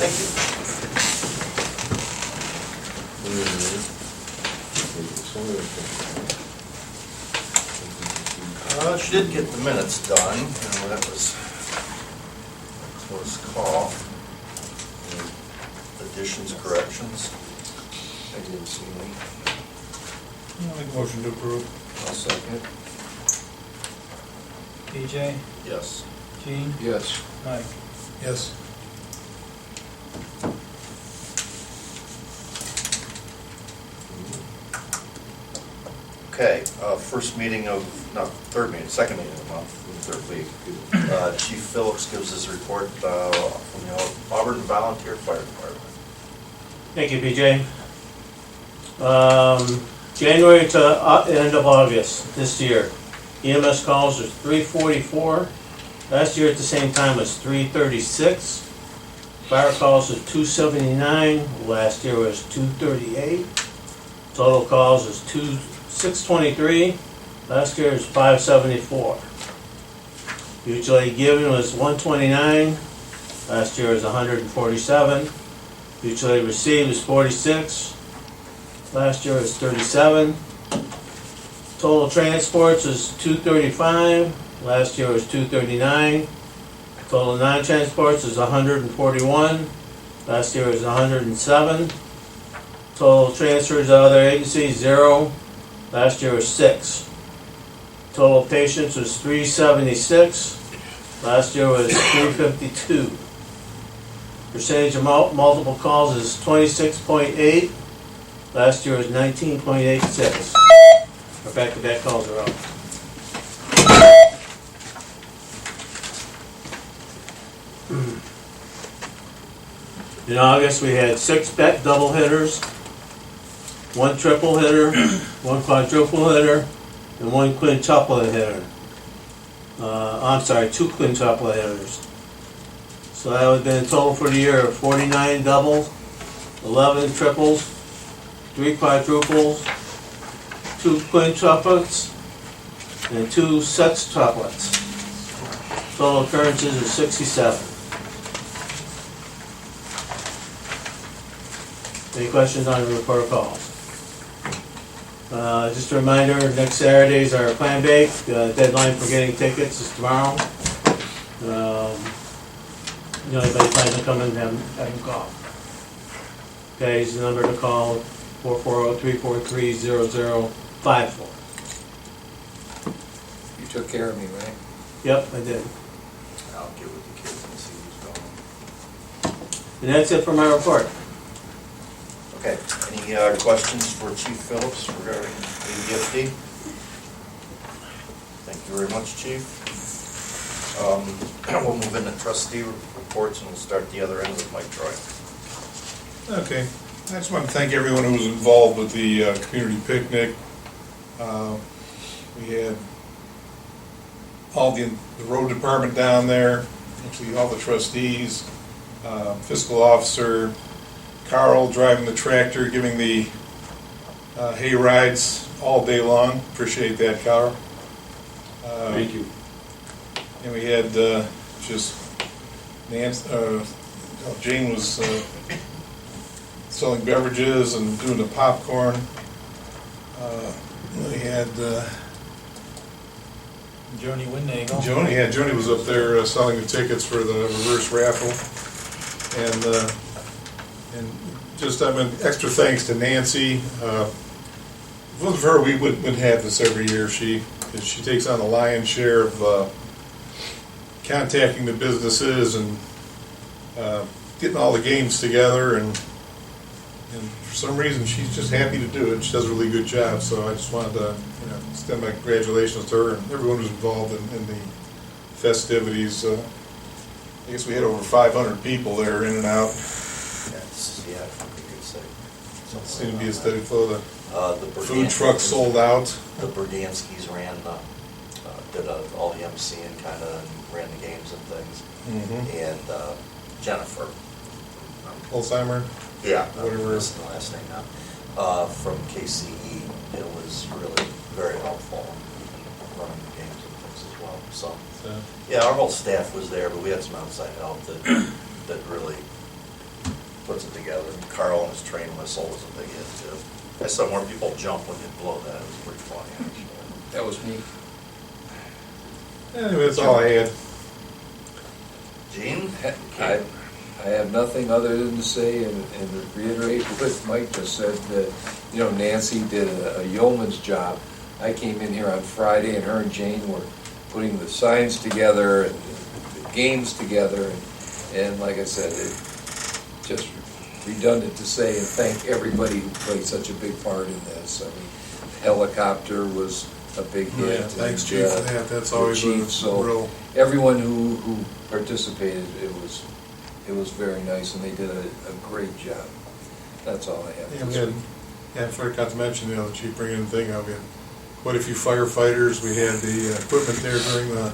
Thank you. She did get the minutes done, and that was a close call. Any additions, corrections? I didn't see any. I'll make a motion to approve. I'll second. BJ, Yes. Gene, Yes. Mike. Yes. Okay, first meeting of, no, third meeting, second meeting of the month, the third week. Chief Phillips gives his report from the Auburn Volunteer Fire Department. Thank you, BJ. January to end of August this year, EMS calls was 344. Last year at the same time was 336. Fire calls was 279. Last year was 238. Total calls is 623. Last year was 574. Mutual given was 129. Last year was 147. Mutually received was 46. Last year was 37. Total transports was 235. Last year was 239. Total non-transports is 141. Last year was 107. Total transfers to other agencies, 0. Last year was 6. Total patients was 376. Last year was 352. Percentage of multiple calls is 26.8. Last year was 19.86. Our back-to-back calls are up. In August, we had 6 double hitters, 1 triple hitter, 1 quadruple hitter, and 1 quintuplet hitter. I'm sorry, 2 quintuplet hitters. So that would have been a total for the year of 49 doubles, 11 triples, 3 quadruples, 2 quintuplets, and 2 sextuplets. Total occurrences are 67. Any questions on the report of calls? Just a reminder, next Saturday is our clam bake. Deadline for getting tickets is tomorrow. Anybody plans to come in, have them call. Okay, here's the number to call, 440-343-0054. You took care of me, right? Yep, I did. I'll get with the kids and see who's going. And that's it for my report. Okay, any questions for Chief Phillips regarding ADFD? Thank you very much, Chief. We'll move into trustee reports and we'll start the other end with Mike Troy. Okay. I just want to thank everyone who was involved with the community picnic. We had all the road department down there, actually all the trustees, fiscal officer, Carl driving the tractor, giving the hay rides all day long. Appreciate that, Carl. Thank you. And we had just Nancy, Jane was selling beverages and doing the popcorn. We had Joni Windnagel. Joni was up there selling the tickets for the reverse raffle, and just extra thanks to Nancy. If it wasn't for her, we wouldn't have this every year. She takes on the lion's share of contacting the businesses and getting all the games together, and for some reason she's just happy to do it. She does a really good job, so I just wanted to extend my congratulations to her and everyone who's involved in the festivities. I guess we had over 500 people there in and out. Yeah, pretty good say. Seemed to be a steady flow. The food Berdanskis- trucks sold out. The Berdanskis ran, did all the emceeing kind of, and ran the games and things. And Jennifer. Alzheimer. Yeah, Whatever. This is the last name now. From KCE, it was really very helpful in running the games and things as well. So, yeah, our whole staff was there, but we had some outside help that really puts it together. And Carl and his train whistle was a big hit too. I saw more people jump when they blow that. It was pretty funny, actually. That was neat. Anyway, that's all I had. Gene? I have nothing other than to say and reiterate what Mike just said, that, you know, Nancy did a yeoman's job. I came in here on Friday and her and Jane were putting the signs together and the games together, and like I said, it just redundant to say and thank everybody who played such a big part in this. I mean, helicopter was a big hit. Yeah, thanks, and, Chief, for that. That's the always chief, a so real. everyone who participated, it was very nice, and they did a great job. That's all I have. Yeah, we had, yeah, I forgot to mention, you know, the chief bringing in the thing, we had quite a few firefighters, we had the equipment there during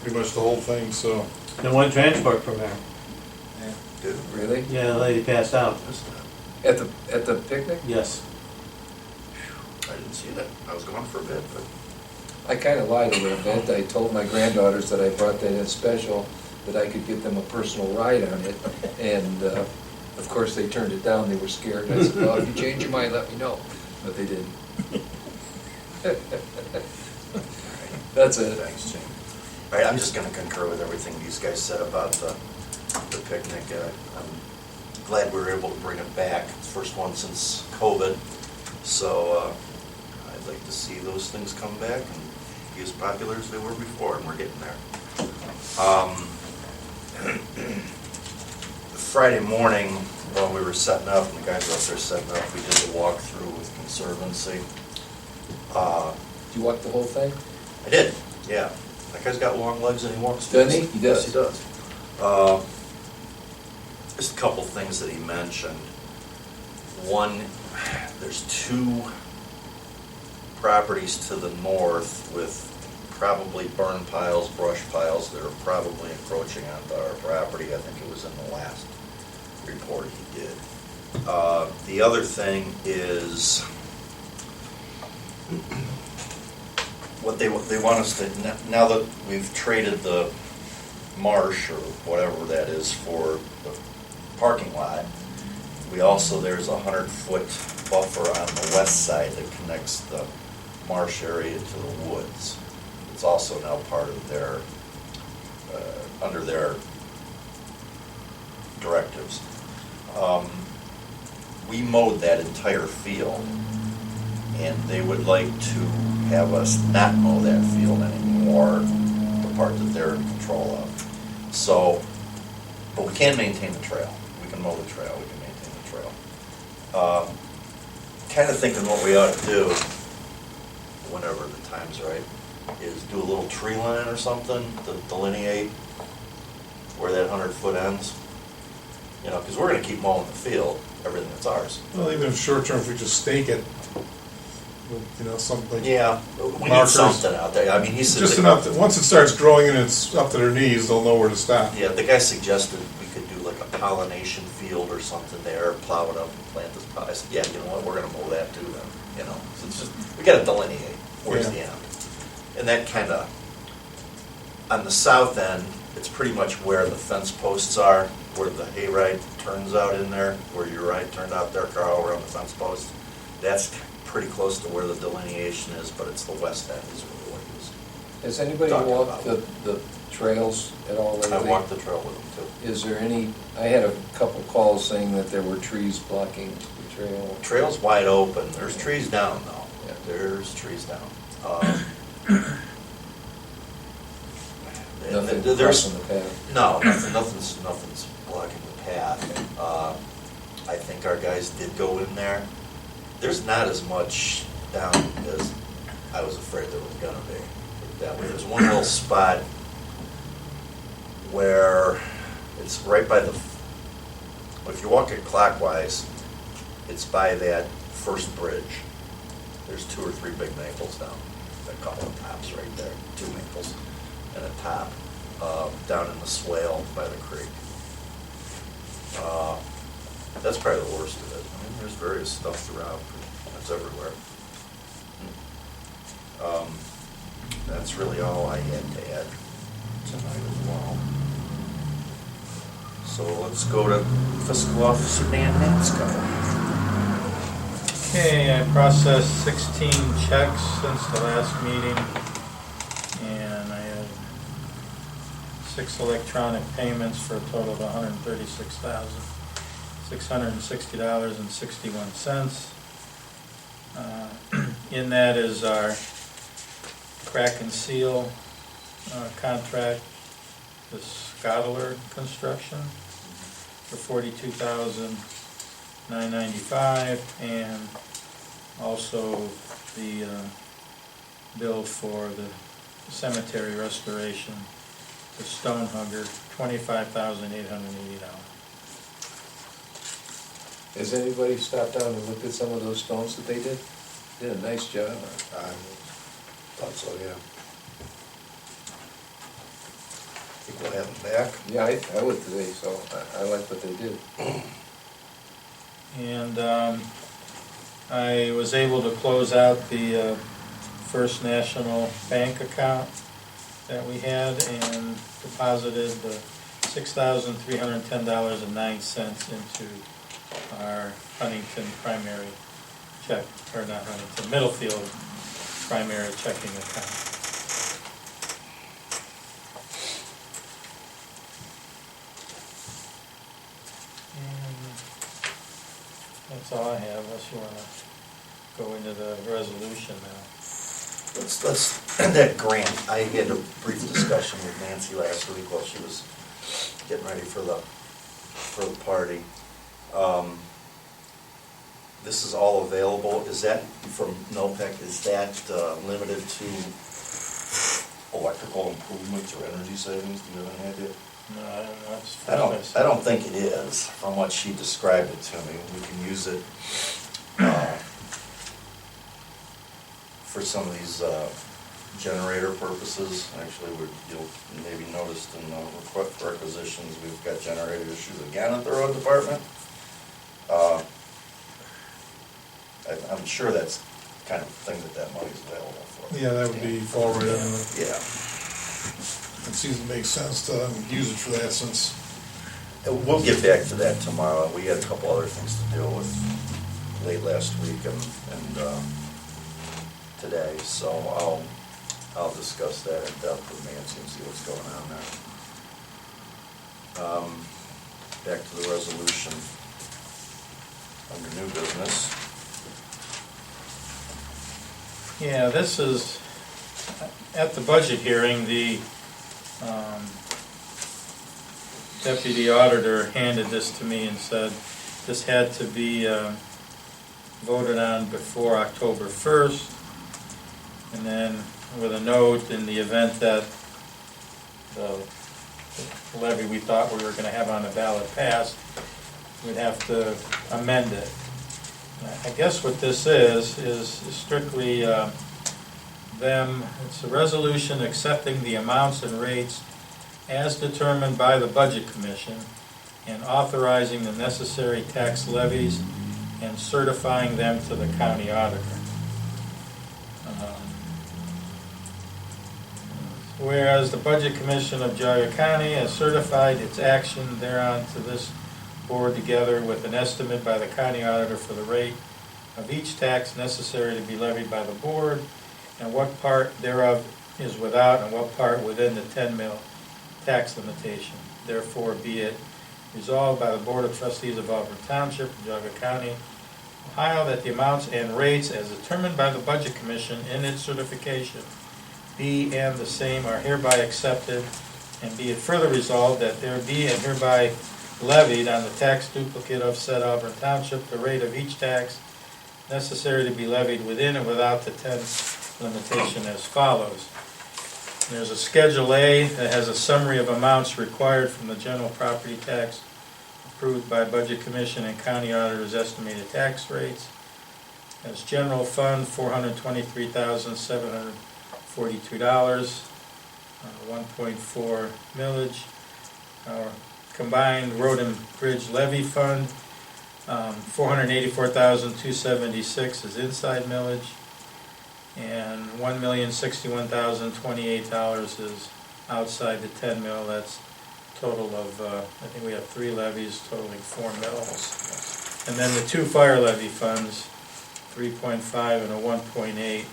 pretty much the whole thing, so. The one transport program. Dude, Really? Yeah, the lady passed out. At the picnic? Yes. I didn't see that. I was gone for a bit, but I kind of lied a little bit. I told my granddaughters that I brought that in special, that I could get them a personal ride on it, and of course they turned it down. They were scared. I said, "Well, if you change your mind, let me know." But they didn't. That's it. thanks, Gene. All right, I'm just gonna concur with everything these guys said about the picnic. I'm glad we were able to bring it back. It's the first one since COVID. So I'd like to see those things come back and be as popular as they were before, and we're getting there. Friday morning, while we were setting up, and the guys were out there setting up, we did the walkthrough with Conservancy. Do you walk the whole thing? I did, yeah. That guy's got long legs and he walks. Doesn't he? He Yes, does. he does. Just a couple things that he mentioned. One, there's two properties to the north with probably burn piles, brush piles that are probably encroaching onto our property. I think it was in the last report he did. The other thing is what they want us to, now that we've traded the marsh or whatever that is for the parking lot, we also, there's a 100-foot buffer on the west side that connects the marsh area to the woods. It's also now part of their, under their directives. We mowed that entire field, and they would like to have us not mow that field anymore, the part that they're in control of. So, but we can maintain the trail. We can mow the trail, we can maintain the trail. Kind of thinking what we ought to do, whenever the time's right, is do a little tree line or something to delineate where that 100-foot ends. You know, because we're going to keep mowing the field, everything that's ours. Well, even if short term, if we just stake it, you know, something. Yeah, we need Markers. something out there. I mean, he said. Just enough, that once it starts growing and it's up to their knees, they'll know where to stop. Yeah, the guy suggested we could do like a pollination field or something there, plow it up and plant this. I said, yeah, you know what, we're gonna mow that too then, you know. So it's just, we gotta delineate where's the Yeah. end. And that kinda, on the south end, it's pretty much where the fence posts are, where the hayride turns out in there, where your ride turned out there, Carl, around the fence post. That's pretty close to where the delineation is, but it's the west end is really what he was. Has anybody Talking walked about the trails at all lately? I walked the trail with him too. Is there any, I had a couple calls saying that there were trees blocking the trail. Trail's wide open, there's trees down though. Yeah. There's trees down. Nothing there's, crossing the path. no, nothing's blocking the path. I think our guys did go in there. There's not as much down as I was afraid there was gonna be. Put it that way. There's one little spot where it's right by the, if you walk it clockwise, it's by that first bridge. There's 2 or 3 big maples down, a couple of tops right there, 2 maples and a top, down in the swale by the creek. That's probably the worst of it. I mean, there's various stuff throughout, but it's everywhere. That's really all I had to add tonight as well. So let's go to fiscal officer Dan Hansko. Okay, I processed 16 checks since the last meeting, and I had 6 electronic payments for a total of $136,660.61. In that is our crack and seal contract, the Scottler construction for $42,995, and also the bill for the cemetery restoration, the stone hugger, $25,880. Has anybody stopped down and looked at some of those stones that they did? Did a nice job. I thought so, yeah. I think we'll have them back. Yeah, I would today, so I like what they did. And I was able to close out the First National Bank account that we had and deposited the $6,310.09 into our Huntington primary check, or not Huntington, Middlefield primary checking account. And that's all I have, unless you want to go into the resolution now. Let's, that grant, I had a brief discussion with Nancy last week while she was getting ready for the party. This is all available, is that from NOPEC, is that limited to electrical improvements or energy savings, do you have any idea? No, I don't know, it's I don't think it is, from what she described it to me. We can use it for some of these generator purposes. Actually, you'll maybe noticed in the requisitions, we've got generator issues again at the road department. I'm sure that's the kind of thing that money's available for. Yeah, that would be fall right under it. Yeah. It seems to make sense to use it for that since, We'll get back to that tomorrow. We had a couple other things to deal with late last week and today, so I'll discuss that in depth with Nancy and see what's going on there. Back to the resolution under new business. Yeah, this is, at the budget hearing, the deputy auditor handed this to me and said this had to be voted on before October 1st, and then with a note in the event that the levy we thought we were going to have on the ballot passed, we'd have to amend it. I guess what this is strictly it's a resolution accepting the amounts and rates as determined by the Budget Commission and authorizing the necessary tax levies and certifying them to the county auditor. Whereas the Budget Commission of Geauga County has certified its action thereon to this board together with an estimate by the county auditor for the rate of each tax necessary to be levied by the board, and what part thereof is without and what part within the 10 mil tax limitation. Therefore, be it resolved by the Board of Trustees of Auburn Township, Geauga County, Ohio, that the amounts and rates as determined by the Budget Commission in its certification be and the same are hereby accepted, and be it further resolved that there be and hereby levied on the tax duplicate of said Auburn Township the rate of each tax necessary to be levied within and without the 10 limitation as follows. There's a Schedule A that has a summary of amounts required from the general property tax approved by Budget Commission and County Auditor's estimated tax rates. As general fund, $423,742, 1.4 millage. Our combined road and bridge levy fund, $484,276 is inside millage, and $1,061,028 is outside the 10 mil. That's total of, I think we have 3 levies totaling 4 mills. And then the 2 fire levy funds, 3.5 and a 1.8.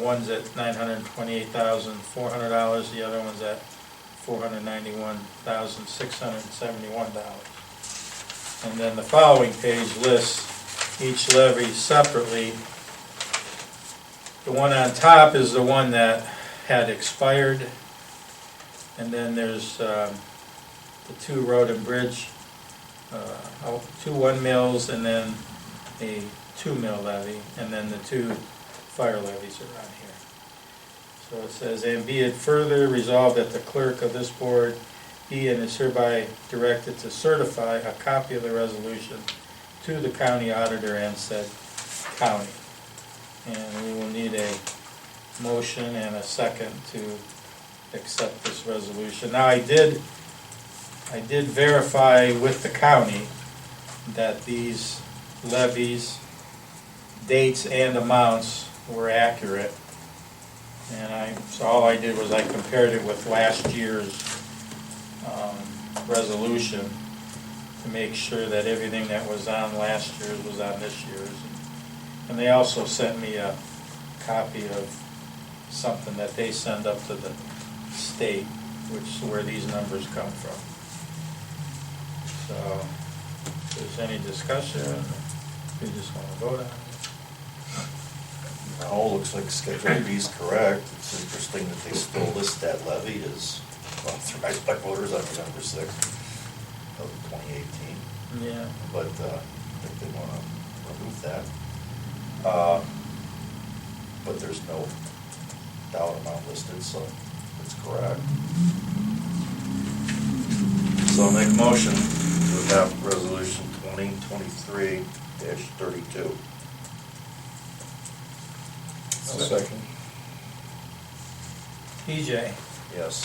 One's at $928,400, the other one's at $491,671. And then the following page lists each levy separately. The one on top is the one that had expired, and then there's the 2 road and bridge, 2 1 mills, and then a 2 mill levy, and then the 2 fire levies are on here. So it says, and be it further resolved that the clerk of this board be and is hereby directed to certify a copy of the resolution to the county auditor and said county. And we will need a motion and a second to accept this resolution. Now, I did verify with the county that these levies, dates and amounts were accurate. And so all I did was I compared it with last year's resolution to make sure that everything that was on last year's was on this year's. And they also sent me a copy of something that they send up to the state, which is where these numbers come from. So, if there's any discussion, we just want to vote on it. No, looks like Schedule B is correct. It's interesting that they still list that levy as authorized by voters on November 6th of 2018. Yeah. But I think they want to remove that. But there's no dollar amount listed, so it's correct. So I'll make a motion to adopt resolution 2023-32. I'll second. PJ, Yes.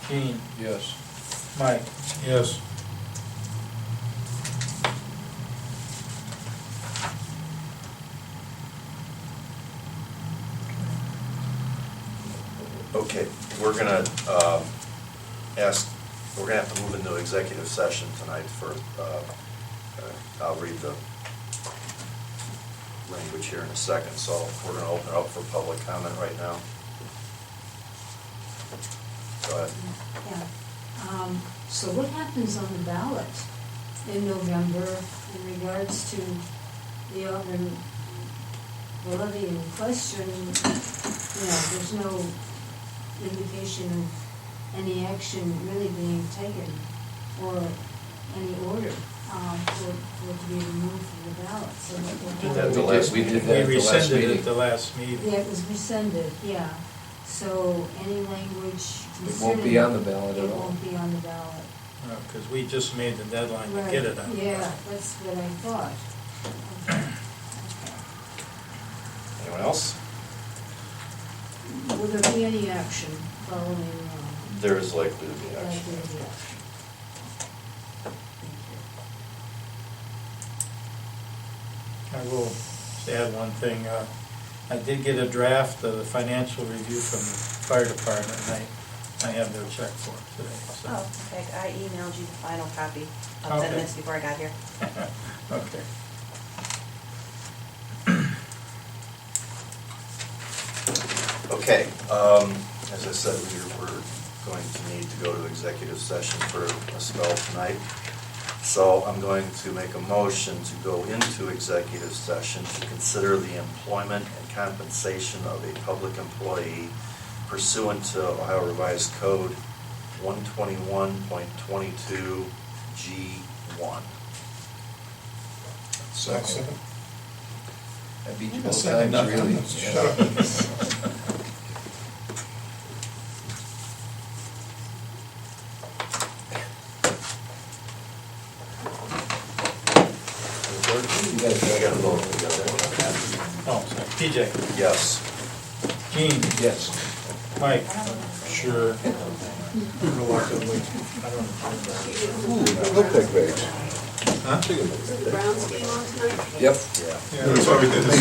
Gene, Yes. Mike, Yes. Okay, we're gonna have to move into executive session tonight for, I'll read the language here in a second, so we're gonna open it up for public comment right now. Go ahead. Yeah. So what happens on the ballot in November in regards to the levy in question? There's no indication of any action really being taken or any order for it to be removed from the ballot. So what will Did that happen? the last We did meeting. that we at the last rescinded meeting. it the last meeting. Yeah, it was rescinded, yeah. So any language It won't be on the ballot at It all. won't be on the ballot. Because we just made the deadline to Right, get it on. yeah, that's what I thought. Okay. Anyone else? Will there be any action following? There is likely to be that action. idea? I will just add one thing. I did get a draft of the financial review from the fire department, and I have their check for it today. So. Oh, okay, I emailed you the final copy about 10 Okay. minutes before I got here. Okay. Okay, as I said, we're going to need to go to executive session for a spell tonight. So I'm going to make a motion to go into executive session to consider the employment and compensation of a public employee pursuant to Ohio Revised Code 121.22 G1. Second. I beat you I'm both saying times, nothing. really. Shut up. You guys I gotta vote. Oh, sorry. PJ, Yes. Gene, Yes. Mike. Sure. Reluctantly. I don't know. Ooh, look like bags. Huh? The Browns game on tonight? Yep. Yeah. Yeah, that's why we did this.